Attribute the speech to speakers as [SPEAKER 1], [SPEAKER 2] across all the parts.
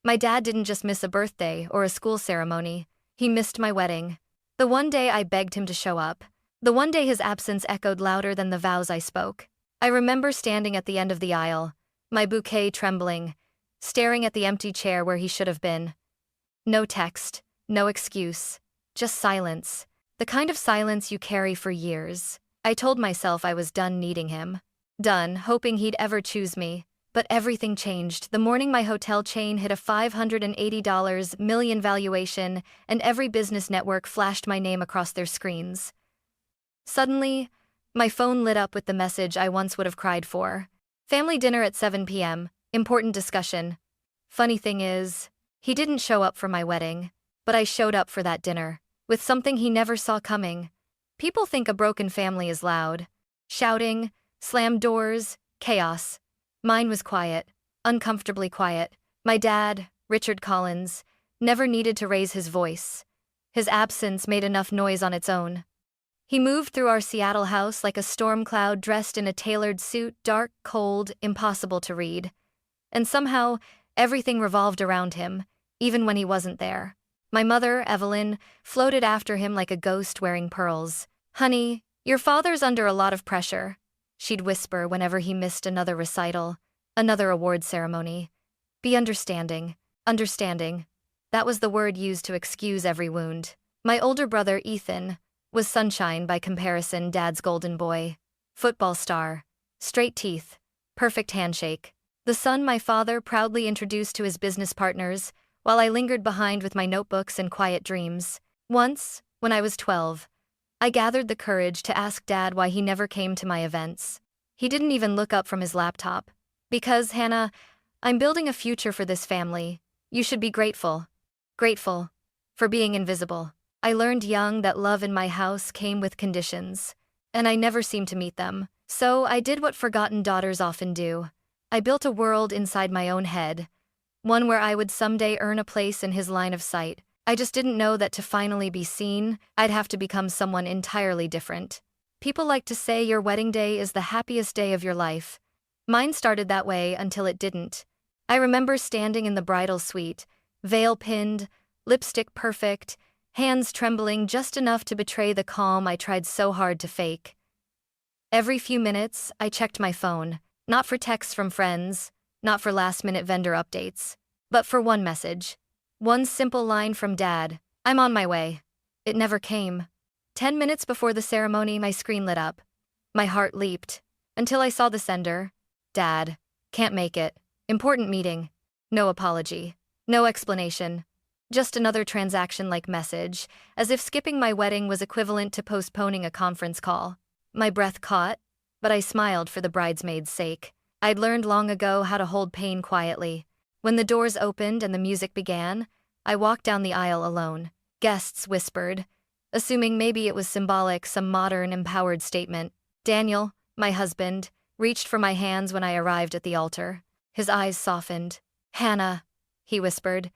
[SPEAKER 1] My dad didn't just miss a birthday or a school ceremony, he missed my wedding. The one day I begged him to show up. The one day his absence echoed louder than the vows I spoke. I remember standing at the end of the aisle, my bouquet trembling, staring at the empty chair where he should have been. No text, no excuse, just silence. The kind of silence you carry for years. I told myself I was done needing him. Done, hoping he'd ever choose me. But everything changed the morning my hotel chain hit a $580 million valuation and every business network flashed my name across their screens. Suddenly, my phone lit up with the message I once would have cried for. Family dinner at 7 p.m., important discussion. Funny thing is, he didn't show up for my wedding, but I showed up for that dinner, with something he never saw coming. People think a broken family is loud. Shouting, slammed doors, chaos. Mine was quiet, uncomfortably quiet. My dad, Richard Collins, never needed to raise his voice. His absence made enough noise on its own. He moved through our Seattle house like a storm cloud dressed in a tailored suit, dark, cold, impossible to read. And somehow, everything revolved around him, even when he wasn't there. My mother, Evelyn, floated after him like a ghost wearing pearls. "Honey, your father's under a lot of pressure," she'd whisper whenever he missed another recital, another award ceremony. "Be understanding." Understanding. That was the word used to excuse every wound. My older brother, Ethan, was sunshine by comparison, Dad's golden boy. Football star. Straight teeth. Perfect handshake. The son my father proudly introduced to his business partners, while I lingered behind with my notebooks and quiet dreams. Once, when I was 12, I gathered the courage to ask Dad why he never came to my events. He didn't even look up from his laptop. "Because, Hannah, I'm building a future for this family. You should be grateful." Grateful. For being invisible. I learned young that love in my house came with conditions, and I never seemed to meet them. So I did what forgotten daughters often do. I built a world inside my own head, one where I would someday earn a place in his line of sight. I just didn't know that to finally be seen, I'd have to become someone entirely different. People like to say your wedding day is the happiest day of your life. Mine started that way until it didn't. I remember standing in the bridal suite, veil pinned, lipstick perfect, hands trembling just enough to betray the calm I tried so hard to fake. Every few minutes, I checked my phone, not for texts from friends, not for last-minute vendor updates, but for one message. One simple line from Dad: "I'm on my way." It never came. 10 minutes before the ceremony, my screen lit up. My heart leaped, until I saw the sender. "Dad, can't make it. Important meeting." No apology. No explanation. Just another transaction-like message, as if skipping my wedding was equivalent to postponing a conference call. My breath caught, but I smiled for the bridesmaid's sake. I'd learned long ago how to hold pain quietly. When the doors opened and the music began, I walked down the aisle alone. Guests whispered, assuming maybe it was symbolic, some modern, empowered statement. Daniel, my husband, reached for my hands when I arrived at the altar. His eyes softened. "Hannah," he whispered,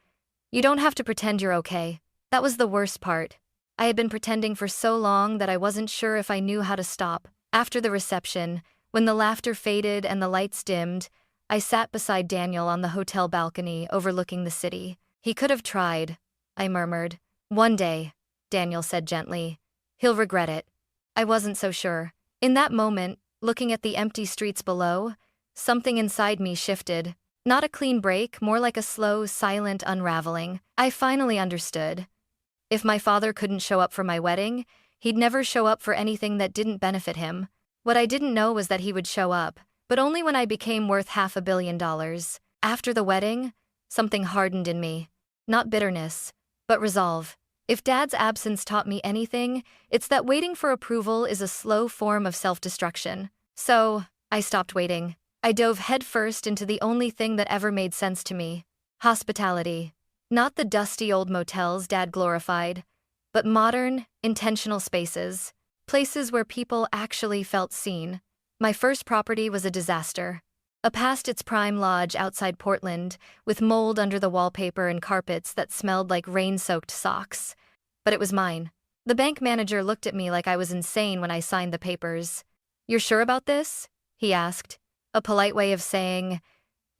[SPEAKER 1] "you don't have to pretend you're okay." That was the worst part. I had been pretending for so long that I wasn't sure if I knew how to stop. After the reception, when the laughter faded and the lights dimmed, I sat beside Daniel on the hotel balcony overlooking the city. "He could have tried," I murmured. "One day," Daniel said gently. "He'll regret it." I wasn't so sure. In that moment, looking at the empty streets below, something inside me shifted. Not a clean break, more like a slow, silent unraveling. I finally understood. If my father couldn't show up for my wedding, he'd never show up for anything that didn't benefit him. What I didn't know was that he would show up, but only when I became worth $500 million. After the wedding, something hardened in me. Not bitterness, but resolve. If Dad's absence taught me anything, it's that waiting for approval is a slow form of self-destruction. So, I stopped waiting. I dove headfirst into the only thing that ever made sense to me: hospitality. Not the dusty old motels Dad glorified, but modern, intentional spaces. Places where people actually felt seen. My first property was a disaster. A past its prime lodge outside Portland, with mold under the wallpaper and carpets that smelled like rain-soaked socks. But it was mine. The bank manager looked at me like I was insane when I signed the papers. "You're sure about this?" he asked. A polite way of saying,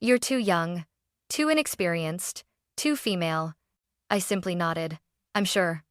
[SPEAKER 1] "You're too young, too inexperienced, Too female. I simply nodded. I'm sure.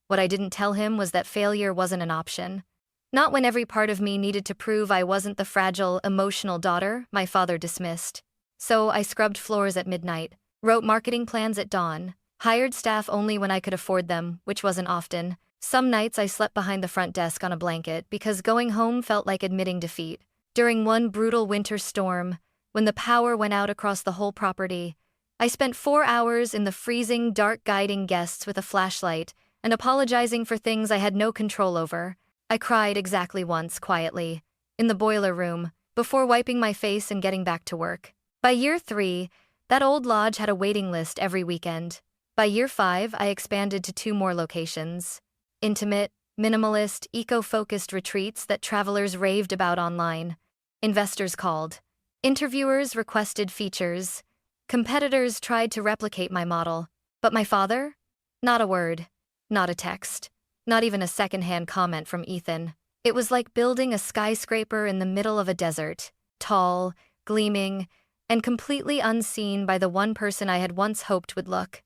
[SPEAKER 1] What I didn't tell him was that failure wasn't an option. Not when every part of me needed to prove I wasn't the fragile, emotional daughter my father dismissed. So I scrubbed floors at midnight, wrote marketing plans at dawn, hired staff only when I could afford them, which wasn't often. Some nights I slept behind the front desk on a blanket because going home felt like admitting defeat. During one brutal winter storm, when the power went out across the whole property, I spent 4 hours in the freezing dark guiding guests with a flashlight and apologizing for things I had no control over. I cried exactly once, quietly, in the boiler room, before wiping my face and getting back to work. By year 3, that old lodge had a waiting list every weekend. By year 5, I expanded to 2 more locations. Intimate, minimalist, eco-focused retreats that travelers raved about online. Investors called. Interviewers requested features. Competitors tried to replicate my model. But my father? Not a word. Not a text. Not even a secondhand comment from Ethan. It was like building a skyscraper in the middle of a desert. Tall, gleaming, and completely unseen by the one person I had once hoped would look.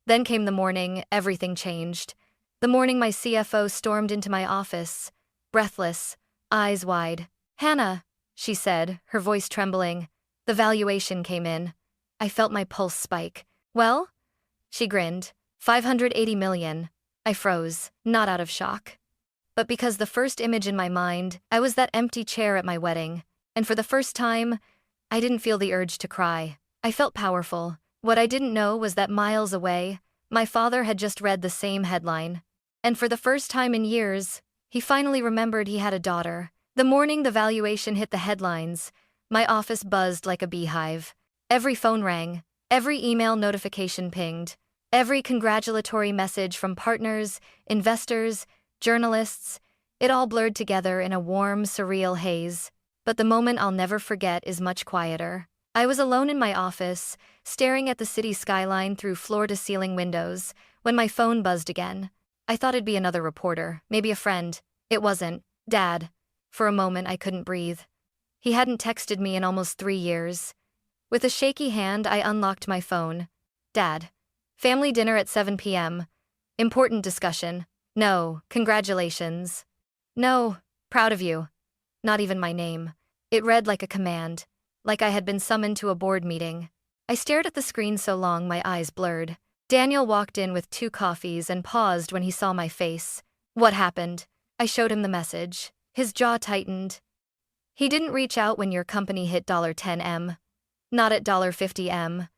[SPEAKER 1] Then came the morning everything changed. The morning my CFO stormed into my office, breathless, eyes wide. "Hannah," she said, her voice trembling. The valuation came in. I felt my pulse spike. "Well?" She grinned. 580 million. I froze, not out of shock, but because the first image in my mind, I was that empty chair at my wedding, and for the first time, I didn't feel the urge to cry. I felt powerful. What I didn't know was that miles away, my father had just read the same headline. And for the first time in years, he finally remembered he had a daughter. The morning the valuation hit the headlines, my office buzzed like a beehive. Every phone rang, every email notification pinged, every congratulatory message from partners, investors, journalists, it all blurred together in a warm, surreal haze. But the moment I'll never forget is much quieter. I was alone in my office, staring at the city skyline through floor-to-ceiling windows, when my phone buzzed again. I thought it'd be another reporter, maybe a friend. It wasn't. Dad. For a moment, I couldn't breathe. He hadn't texted me in almost 3 years. With a shaky hand, I unlocked my phone. "Dad. Family dinner at 7 p.m. Important discussion. No, congratulations. No, proud of you." Not even my name. It read like a command, like I had been summoned to a board meeting. I stared at the screen so long my eyes blurred. Daniel walked in with 2 coffees and paused when he saw my face. "What happened?" I showed him the message. His jaw tightened. "He didn't reach out when your company hit $10M. Not at $50M.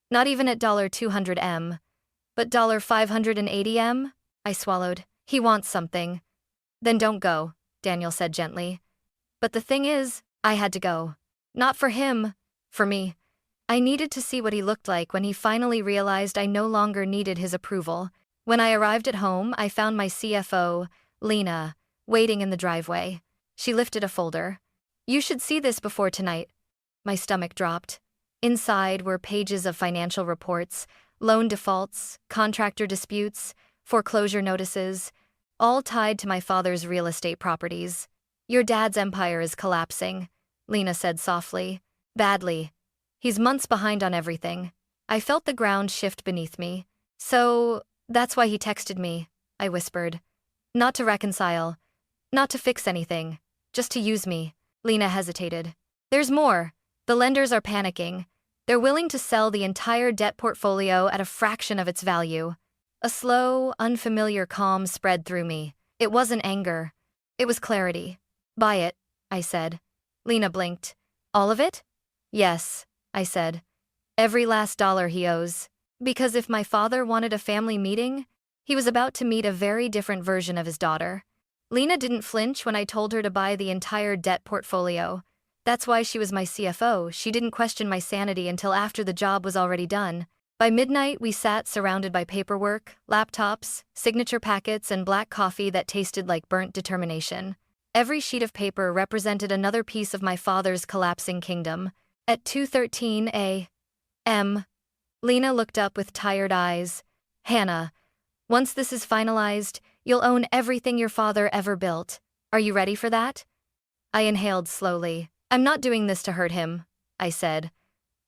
[SPEAKER 1] Not even at $200M. But $580M? I swallowed. "He wants something." "Then don't go," Daniel said gently. But the thing is, I had to go. Not for him, for me. I needed to see what he looked like when he finally realized I no longer needed his approval. When I arrived at home, I found my CFO, Lena, waiting in the driveway. She lifted a folder. "You should see this before tonight." My stomach dropped. Inside were pages of financial reports, loan defaults, contractor disputes, foreclosure notices, all tied to my father's real estate properties. "Your dad's empire is collapsing," Lena said softly. "Badly. He's months behind on everything." I felt the ground shift beneath me. "So, that's why he texted me," I whispered. "Not to reconcile. Not to fix anything. Just to use me." Lena hesitated. "There's more. The lenders are panicking. They're willing to sell the entire debt portfolio at a fraction of its value." A slow, unfamiliar calm spread through me. It wasn't anger. It was clarity. "Buy it," I said. Lena blinked. "All of it?" "Yes," I said. "Every last dollar he owes." Because if my father wanted a family meeting, he was about to meet a very different version of his daughter. Lena didn't flinch when I told her to buy the entire debt portfolio. That's why she was my CFO. She didn't question my sanity until after the job was already done. By midnight, we sat surrounded by paperwork, laptops, signature packets, and black coffee that tasted like burnt determination. Every sheet of paper represented another piece of my father's collapsing kingdom. At 2:13 a.m., Lena looked up with tired eyes. "Hannah, once this is finalized, you'll own everything your father ever built. Are you ready for that?" I inhaled slowly. "I'm not doing this to hurt him," I said.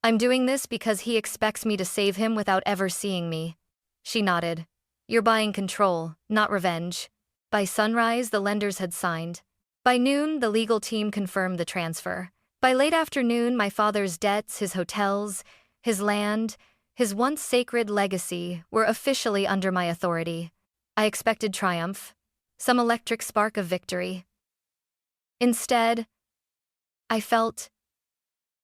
[SPEAKER 1] I'm doing this because he expects me to save him without ever seeing me. She nodded. You're buying control, not revenge. By sunrise, the lenders had signed. By noon, the legal team confirmed the transfer. By late afternoon, my father's debts, his hotels, his land, his once sacred legacy were officially under my authority. I expected triumph, some electric spark of victory. Instead, I felt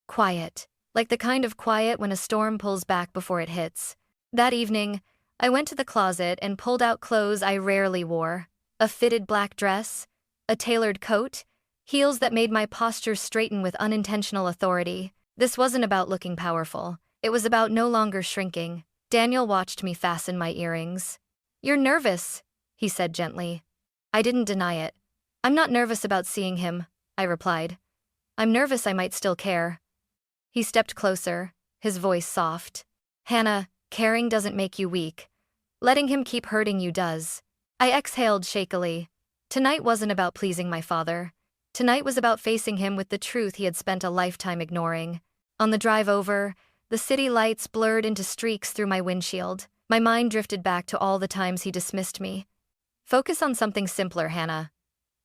[SPEAKER 1] quiet, like the kind of quiet when a storm pulls back before it hits. That evening, I went to the closet and pulled out clothes I rarely wore. A fitted black dress, a tailored coat, heels that made my posture straighten with unintentional authority. This wasn't about looking powerful. It was about no longer shrinking. Daniel watched me fasten my earrings. You're nervous, he said gently. I didn't deny it. I'm not nervous about seeing him, I replied. I'm nervous I might still care. He stepped closer, his voice soft. Hannah, caring doesn't make you weak. Letting him keep hurting you does. I exhaled shakily. Tonight wasn't about pleasing my father. Tonight was about facing him with the truth he had spent a lifetime ignoring. On the drive over, the city lights blurred into streaks through my windshield. My mind drifted back to all the times he dismissed me. Focus on something simpler, Hannah.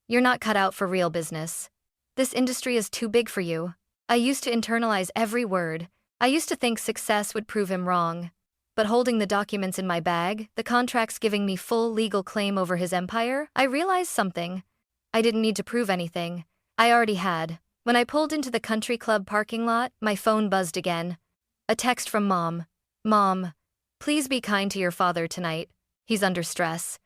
[SPEAKER 1] You're not cut out for real business. This industry is too big for you. I used to internalize every word. I used to think success would prove him wrong. But holding the documents in my bag, the contracts giving me full legal claim over his empire, I realized something. I didn't need to prove anything. I already had. When I pulled into the country club parking lot, my phone buzzed again. A text from Mom. Mom, please be kind to your father tonight. He's under stress.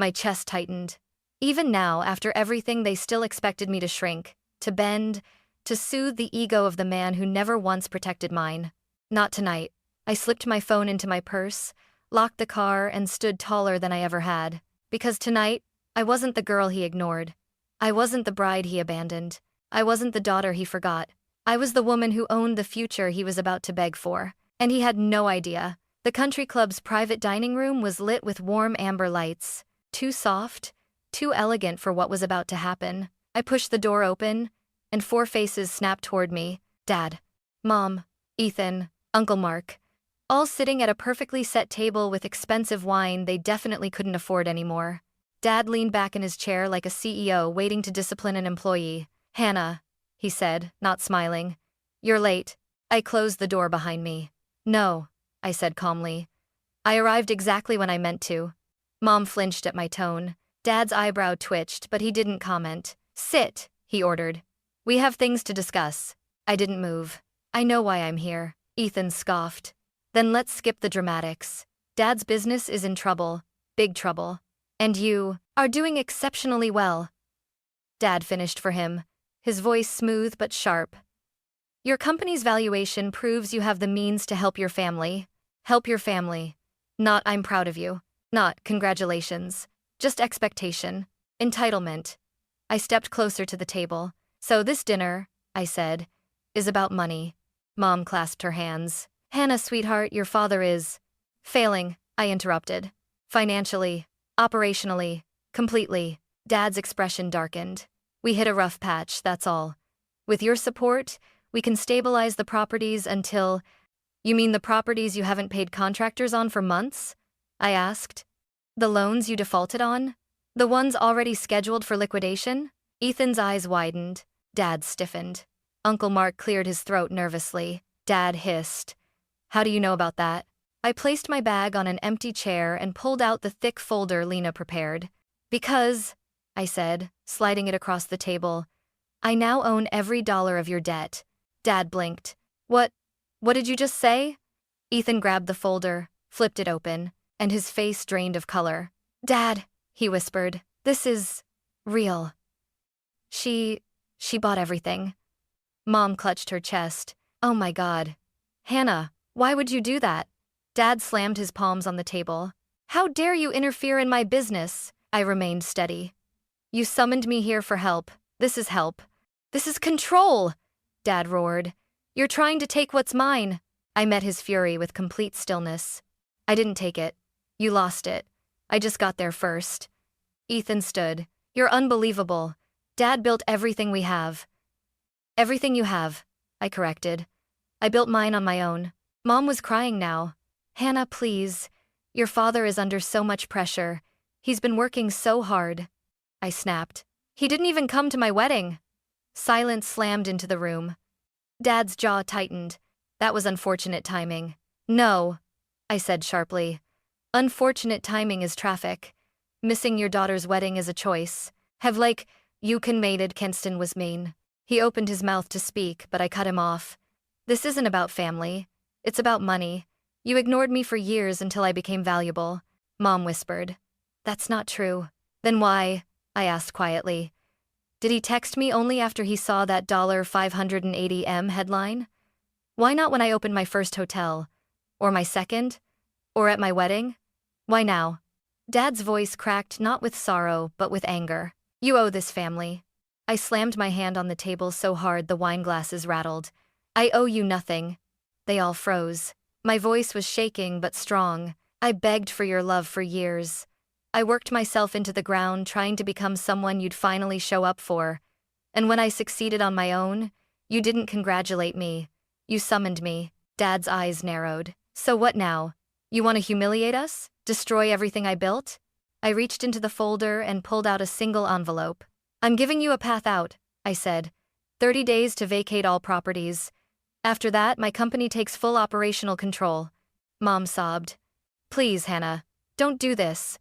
[SPEAKER 1] My chest tightened. Even now, after everything, they still expected me to shrink, to bend, to soothe the ego of the man who never once protected mine. Not tonight. I slipped my phone into my purse, locked the car, and stood taller than I ever had. Because tonight, I wasn't the girl he ignored. I wasn't the bride he abandoned. I wasn't the daughter he forgot. I was the woman who owned the future he was about to beg for. And he had no idea. The country club's private dining room was lit with warm amber lights. Too soft, too elegant for what was about to happen. I pushed the door open, and 4 faces snapped toward me. Dad, Mom, Ethan, Uncle Mark. All sitting at a perfectly set table with expensive wine they definitely couldn't afford anymore. Dad leaned back in his chair like a CEO waiting to discipline an employee. Hannah, he said, not smiling. You're late. I closed the door behind me. No, I said calmly. I arrived exactly when I meant to. Mom flinched at my tone. Dad's eyebrow twitched, but he didn't comment. Sit, he ordered. We have things to discuss. I didn't move. I know why I'm here. Ethan scoffed. Then let's skip the dramatics. Dad's business is in trouble. Big trouble. And you are doing exceptionally well. Dad finished for him, his voice smooth but sharp. Your company's valuation proves you have the means to help your family. Help your family. Not I'm proud of you. Not congratulations. Just expectation. Entitlement. I stepped closer to the table. So this dinner, I said, is about money. Mom clasped her hands. Hannah, sweetheart, your father is failing, I interrupted. Financially, operationally, completely. Dad's expression darkened. We hit a rough patch, that's all. With your support, we can stabilize the properties until… You mean the properties you haven't paid contractors on for months? I asked. The loans you defaulted on? The ones already scheduled for liquidation? Ethan's eyes widened. Dad stiffened. Uncle Mark cleared his throat nervously. Dad hissed. How do you know about that? I placed my bag on an empty chair and pulled out the thick folder Lena prepared. Because, I said, sliding it across the table, I now own every dollar of your debt. Dad blinked. What did you just say? Ethan grabbed the folder, flipped it open, and his face drained of color. Dad, he whispered, this is real. She bought everything. Mom clutched her chest. Oh my God. Hannah, why would you do that? Dad slammed his palms on the table. How dare you interfere in my business? I remained steady. You summoned me here for help. This is help. This is control, Dad roared. You're trying to take what's mine. I met his fury with complete stillness. I didn't take it. You lost it. I just got there first. Ethan stood. You're unbelievable. Dad built everything we have. Everything you have, I corrected. I built mine on my own. Mom was crying now. Hannah, please. Your father is under so much pressure. He's been working so hard. I snapped. He didn't even come to my wedding. Silence slammed into the room. Dad's jaw tightened. That was unfortunate timing. No, I said sharply. Unfortunate timing is traffic. Missing your daughter's wedding is a choice. You can made it, Kenston was mean. He opened his mouth to speak, but I cut him off. This isn't about family. It's about money. You ignored me for years until I became valuable, Mom whispered. That's not true. Then why? I asked quietly. Did he text me only after he saw that $580M headline? Why not when I opened my first hotel? Or my second? Or at my wedding? Why now? Dad's voice cracked not with sorrow, but with anger. You owe this family. I slammed my hand on the table so hard the wine glasses rattled. I owe you nothing. They all froze. My voice was shaking but strong. I begged for your love for years. I worked myself into the ground trying to become someone you'd finally show up for. And when I succeeded on my own, you didn't congratulate me. You summoned me. Dad's eyes narrowed. So what now? You want to humiliate us? Destroy everything I built? I reached into the folder and pulled out a single envelope. I'm giving you a path out, I said. 30 days to vacate all properties. After that, my company takes full operational control. Mom sobbed. Please, Hannah, don't do this.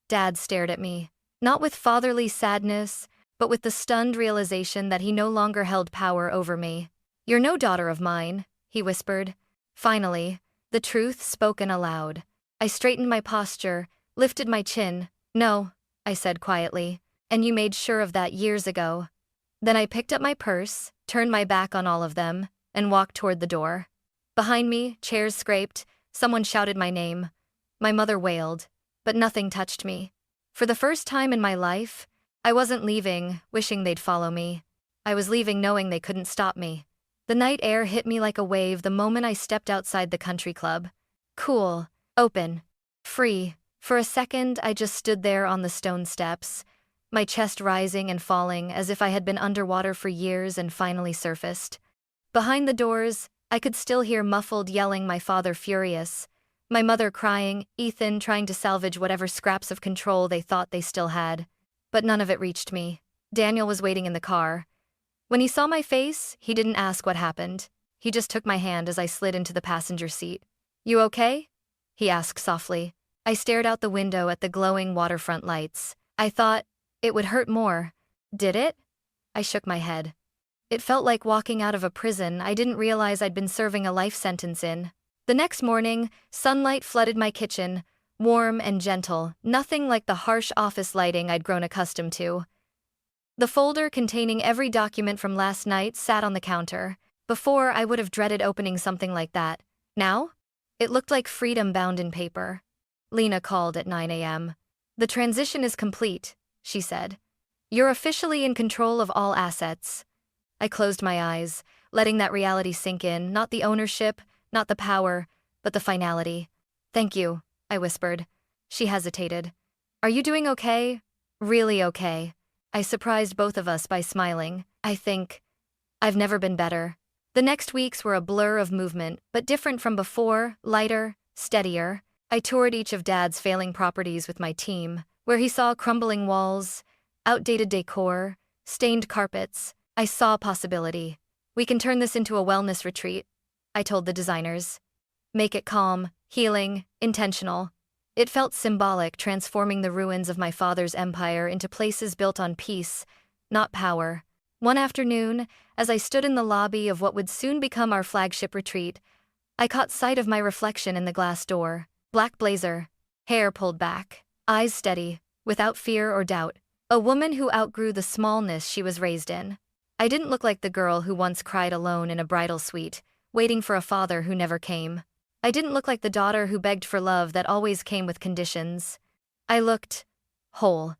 [SPEAKER 1] Dad stared at me, not with fatherly sadness, but with the stunned realization that he no longer held power over me. You're no daughter of mine, he whispered. Finally, the truth spoken aloud. I straightened my posture, lifted my chin. No, I said quietly, and you made sure of that years ago. Then I picked up my purse, turned my back on all of them, and walked toward the door. Behind me, chairs scraped, someone shouted my name. My mother wailed, but nothing touched me. For the first time in my life, I wasn't leaving, wishing they'd follow me. I was leaving knowing they couldn't stop me. The night air hit me like a wave the moment I stepped outside the country club. Cool, open, free. For a second, I just stood there on the stone steps, my chest rising and falling as if I had been underwater for years and finally surfaced. Behind the doors, I could still hear muffled yelling, my father furious, my mother crying, Ethan trying to salvage whatever scraps of control they thought they still had. But none of it reached me. Daniel was waiting in the car. When he saw my face, he didn't ask what happened. He just took my hand as I slid into the passenger seat. You okay? He asked softly. I stared out the window at the glowing waterfront lights. I thought it would hurt more. Did it? I shook my head. It felt like walking out of a prison I didn't realize I'd been serving a life sentence in. The next morning, sunlight flooded my kitchen, warm and gentle, nothing like the harsh office lighting I'd grown accustomed to. The folder containing every document from last night sat on the counter. Before, I would have dreaded opening something like that. Now? It looked like freedom bound in paper. Lena called at 9 a.m. The transition is complete, she said. You're officially in control of all assets. I closed my eyes, letting that reality sink in, not the ownership, not the power, but the finality. Thank you, I whispered. She hesitated. Are you doing okay? Really okay. I surprised both of us by smiling. I've never been better. The next weeks were a blur of movement, but different from before, lighter, steadier. I toured each of Dad's failing properties with my team, where he saw crumbling walls, outdated decor, stained carpets. I saw possibility. We can turn this into a wellness retreat, I told the designers. Make it calm, healing, intentional. It felt symbolic, transforming the ruins of my father's empire into places built on peace, not power. One afternoon, as I stood in the lobby of what would soon become our flagship retreat, I caught sight of my reflection in the glass door. Black blazer, hair pulled back, eyes steady, without fear or doubt. A woman who outgrew the smallness she was raised in. I didn't look like the girl who once cried alone in a bridal suite, waiting for a father who never came. I didn't look like the daughter who begged for love that always came with conditions. I looked whole.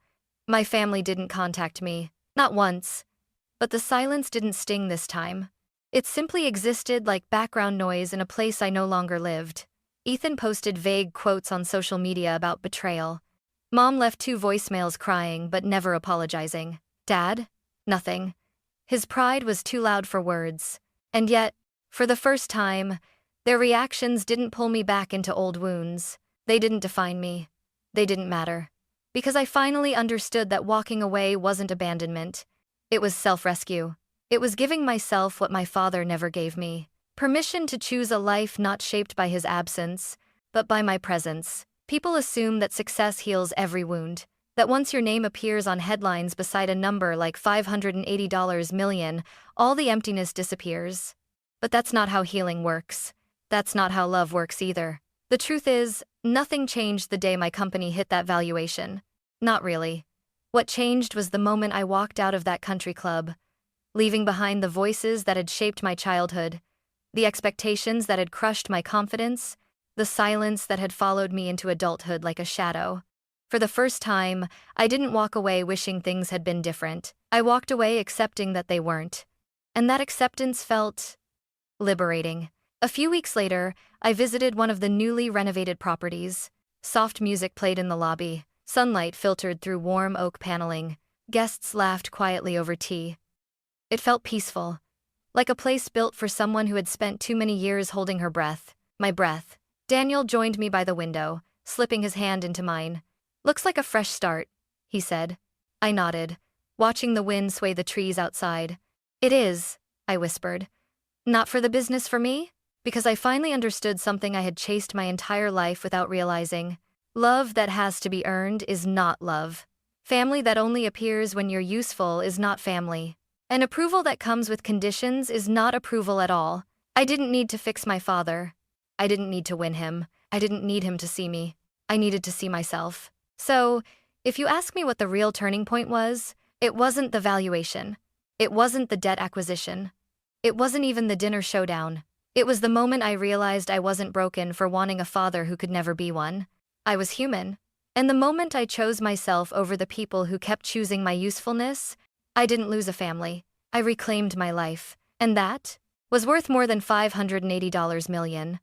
[SPEAKER 1] My family didn't contact me, not once. But the silence didn't sting this time. It simply existed like background noise in a place I no longer lived. Ethan posted vague quotes on social media about betrayal. Mom left 2 voicemails crying but never apologizing. Dad? Nothing. His pride was too loud for words. And yet, For the first time, their reactions didn't pull me back into old wounds. They didn't define me. They didn't matter. Because I finally understood that walking away wasn't abandonment. It was self-rescue. It was giving myself what my father never gave me. Permission to choose a life not shaped by his absence, but by my presence. People assume that success heals every wound, that once your name appears on headlines beside a number like $580 million, all the emptiness disappears. But that's not how healing works. That's not how love works either. The truth is, nothing changed the day my company hit that valuation. Not really. What changed was the moment I walked out of that country club, leaving behind the voices that had shaped my childhood, the expectations that had crushed my confidence, the silence that had followed me into adulthood like a shadow. For the first time, I didn't walk away wishing things had been different. I walked away accepting that they weren't. And that acceptance felt liberating. A few weeks later, I visited one of the newly renovated properties. Soft music played in the lobby, sunlight filtered through warm oak paneling. Guests laughed quietly over tea. It felt peaceful, like a place built for someone who had spent too many years holding her breath. My breath. Daniel joined me by the window, slipping his hand into mine. "Looks like a fresh start," he said. I nodded, watching the wind sway the trees outside. "It is," I whispered. "Not for the business for me?" Because I finally understood something I had chased my entire life without realizing. Love that has to be earned is not love. Family that only appears when you're useful is not family. And approval that comes with conditions is not approval at all. I didn't need to fix my father. I didn't need to win him. I didn't need him to see me. I needed to see myself. So, if you ask me what the real turning point was, it wasn't the valuation. It wasn't the debt acquisition. It wasn't even the dinner showdown. It was the moment I realized I wasn't broken for wanting a father who could never be one. I was human. And the moment I chose myself over the people who kept choosing my usefulness, I didn't lose a family. I reclaimed my life. And that was worth more than $580 million.